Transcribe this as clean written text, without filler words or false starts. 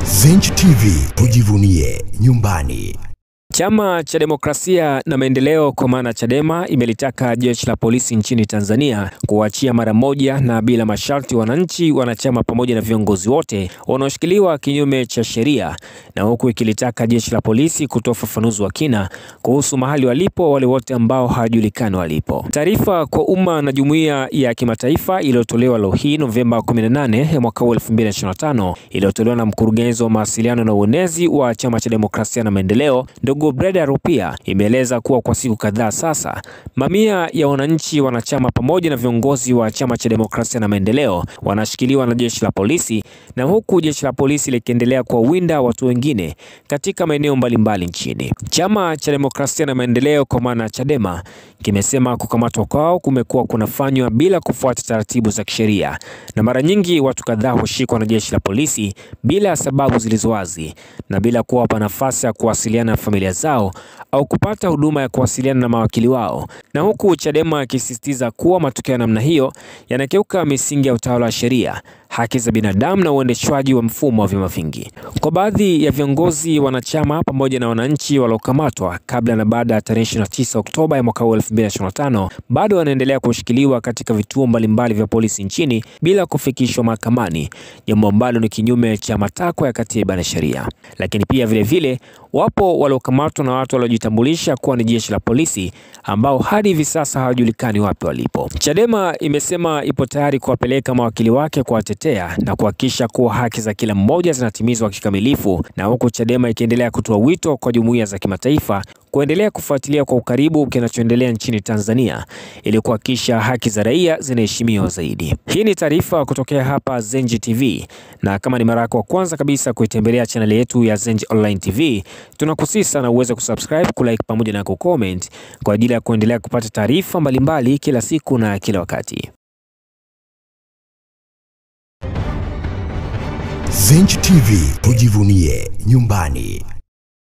Zenj TV, tujivunie nyumbani. Chama cha Demokrasia na Maendeleo kwa maana Chadema imelitaka jeshi la polisi nchini Tanzania kuachia mara moja na bila masharti wananchi, wanachama pamoja na viongozi wote wanaoshikiliwa kinyume cha sheria, na huku ikilitaka jeshi la polisi kutoa ufafanuzi wa kina kuhusu mahali walipo wale wote ambao hawajulikani walipo. Taarifa kwa umma na jumuiya ya kimataifa iliyotolewa leo hii Novemba 18 ya mwaka 2025 iliyotolewa na mkurugenzi wa mawasiliano na uenezi wa Chama cha Demokrasia na Maendeleo Breda Rupia imeeleza kuwa kwa siku kadhaa sasa mamia ya wananchi, wanachama pamoja na viongozi wa Chama cha Demokrasia na Maendeleo wanashikiliwa na jeshi la polisi, na huku jeshi la polisi likiendelea kuwawinda watu wengine katika maeneo mbalimbali nchini. Chama cha Demokrasia na Maendeleo kwa maana Chadema kimesema kukamatwa kwao kumekuwa kunafanywa bila kufuata taratibu za kisheria, na mara nyingi watu kadhaa hushikwa na jeshi la polisi bila sababu zilizowazi na bila kuwapa nafasi ya kuwasiliana na familia zao au kupata huduma ya kuwasiliana na mawakili wao, na huku Chadema akisisitiza kuwa matukio ya namna hiyo yanakeuka misingi ya utawala wa sheria, haki za binadamu na uendeshwaji wa mfumo wa vyama vingi. Kwa baadhi ya viongozi, wanachama pamoja na wananchi waliokamatwa kabla na baada ya tarehe 29 Oktoba ya mwaka 2025 bado wanaendelea kushikiliwa katika vituo mbalimbali vya polisi nchini bila kufikishwa mahakamani, jambo ambalo ni kinyume cha matakwa ya katiba na sheria. Lakini pia vile wapo waliokamatwa na watu waliojitambulisha kuwa ni jeshi la polisi ambao hadi hivi sasa hawajulikani wapi walipo. Chadema imesema ipo tayari kuwapeleka mawakili wake kuwatetea na kuhakikisha kuwa haki za kila mmoja zinatimizwa kikamilifu, na huku Chadema ikiendelea kutoa wito kwa jumuiya za kimataifa kuendelea kufuatilia kwa ukaribu kinachoendelea nchini Tanzania ili kuhakikisha haki za raia zinaheshimiwa zaidi. Hii ni taarifa kutokea hapa Zenj TV, na kama ni mara yako ya kwanza kabisa kuitembelea channel yetu ya Zenj Online TV, tunakusihi sana uweze kusubscribe, kulike pamoja na kucomment kwa ajili ya kuendelea kupata taarifa mbalimbali kila siku na kila wakati. Zenj TV, tujivunie nyumbani.